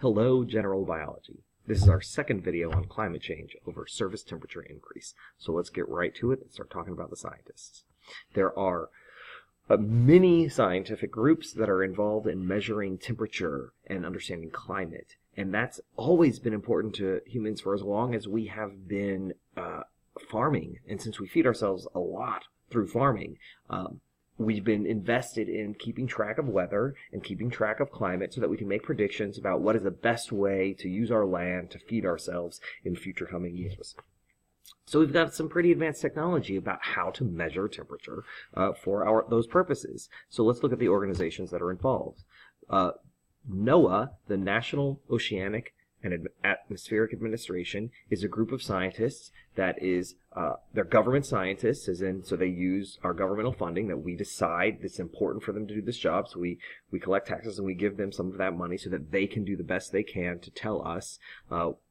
Hello, General Biology. This is our second video on climate change over surface temperature increase. So let's get right to it and start talking about the scientists. There are many scientific groups that are involved in measuring temperature and understanding climate. And that's always been important to humans for as long as we have been farming. And since we feed ourselves a lot through farming, we've been invested in keeping track of weather and keeping track of climate so that we can make predictions about what is the best way to use our land to feed ourselves in future coming years. So we've got some pretty advanced technology about how to measure temperature for those purposes. So let's look at the organizations that are involved. NOAA, the National Oceanic and Atmospheric Administration, is a group of scientists that is, they're government scientists, as in, so they use our governmental funding that we decide it's important for them to do this job. So we collect taxes and we give them some of that money so that they can do the best they can to tell us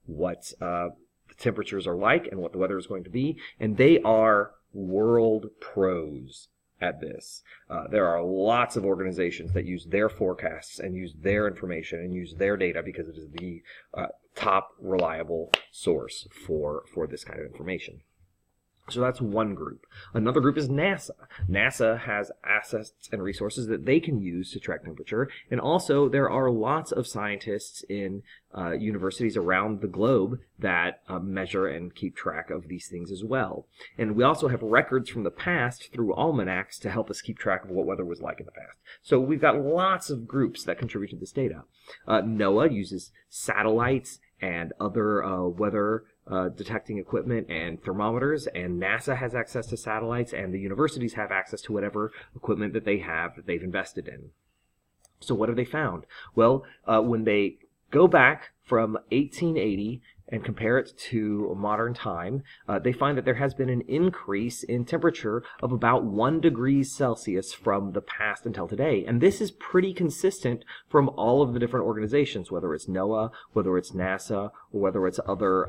what the temperatures are like and what the weather is going to be. And they are world pros at this. There are lots of organizations that use their forecasts and use their information and use their data because it is the top reliable source for this kind of information. So that's one group. Another group is NASA. NASA has assets and resources that they can use to track temperature. And also there are lots of scientists in universities around the globe that measure and keep track of these things as well. And we also have records from the past through almanacs to help us keep track of what weather was like in the past. So we've got lots of groups that contribute to this data. NOAA uses satellites and other weather detecting equipment and thermometers, and NASA has access to satellites, and the universities have access to whatever equipment that they have that they've invested in. So what have they found? Well, when they go back from 1880 and compare it to modern time, they find that there has been an increase in temperature of about 1 degree Celsius from the past until today. And this is pretty consistent from all of the different organizations, whether it's NOAA, whether it's NASA, or whether it's other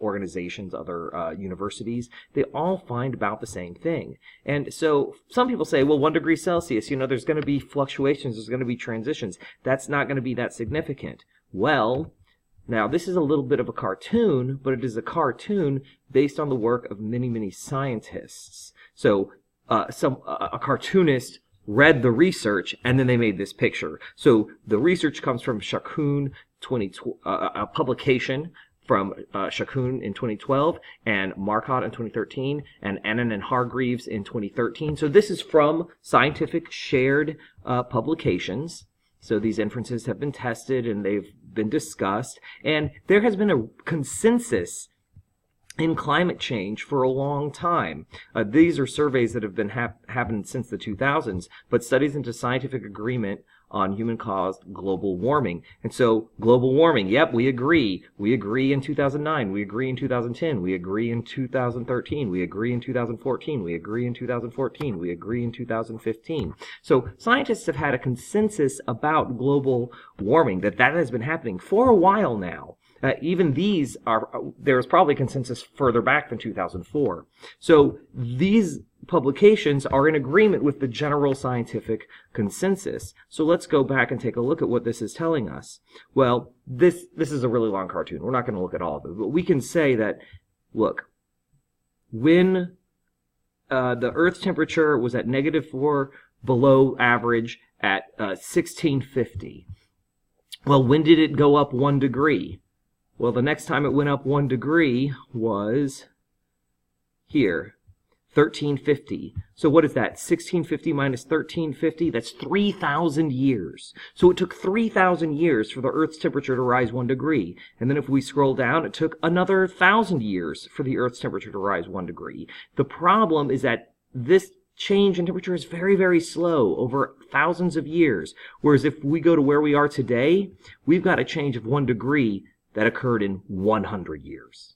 organizations, other universities. They all find about the same thing. And so some people say, well, 1 degree Celsius, there's going to be fluctuations, there's going to be transitions. That's not going to be that significant. Well, now, this is a little bit of a cartoon, but it is a cartoon based on the work of many, many scientists. So a cartoonist read the research, and then they made this picture. So the research comes from Shakun, a publication from Shakun in 2012, and Marcotte in 2013, and Annan and Hargreaves in 2013. So this is from scientific shared publications. So these inferences have been tested and they've been discussed, and there has been a consensus in climate change for a long time. These are surveys that have been happening since the 2000s, but studies into scientific agreement on human-caused global warming. And so global warming, yep, we agree. We agree in 2009. We agree in 2010. We agree in 2013. We agree in 2014. We agree in 2014. We agree in 2015. So scientists have had a consensus about global warming, that has been happening for a while now. Even these there is probably consensus further back than 2004. So these publications are in agreement with the general scientific consensus. So let's go back and take a look at what this is telling us. Well, this is a really long cartoon. We're not going to look at all of it, but we can say that, look, when the Earth's temperature was at -4 below average at 1650, well, when did it go up 1 degree? Well, the next time it went up 1 degree was here, 1350. So what is that? 1650 minus 1350? That's 3,000 years. So it took 3,000 years for the Earth's temperature to rise 1 degree. And then if we scroll down, it took another 1,000 years for the Earth's temperature to rise 1 degree. The problem is that this change in temperature is very, very slow over thousands of years. Whereas if we go to where we are today, we've got a change of 1 degree that occurred in 100 years.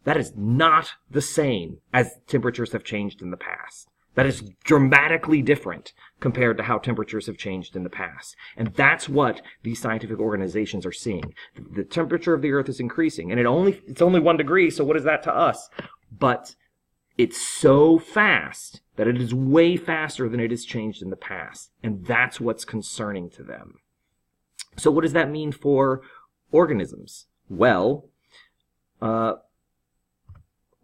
That is not the same as temperatures have changed in the past. That is dramatically different compared to how temperatures have changed in the past. And that's what these scientific organizations are seeing. The temperature of the Earth is increasing, and it's only 1 degree, so what is that to us? But it's so fast that it is way faster than it has changed in the past. And that's what's concerning to them. So what does that mean for organisms? Well,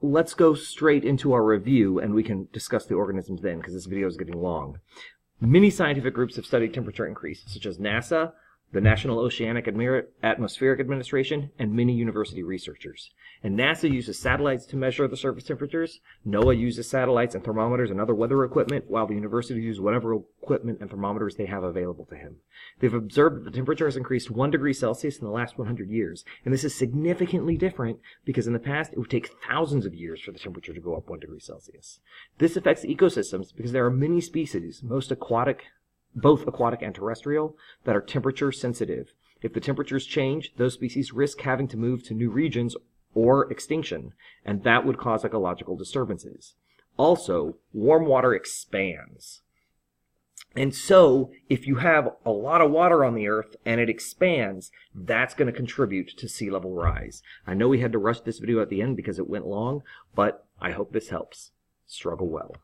let's go straight into our review, and we can discuss the organisms then, because this video is getting long. Many scientific groups have studied temperature increase, such as NASA, the National Oceanic and Atmospheric Administration, and many university researchers. And NASA uses satellites to measure the surface temperatures. NOAA uses satellites and thermometers and other weather equipment, while the universities use whatever equipment and thermometers they have available to him. They've observed that the temperature has increased 1 degree Celsius in the last 100 years. And this is significantly different because in the past it would take thousands of years for the temperature to go up 1 degree Celsius. This affects ecosystems because there are many species, both aquatic and terrestrial, that are temperature sensitive. If the temperatures change, those species risk having to move to new regions or extinction, and that would cause ecological disturbances. Also, warm water expands. And so, if you have a lot of water on the earth and it expands, that's going to contribute to sea level rise. I know we had to rush this video at the end because it went long, but I hope this helps. Struggle well.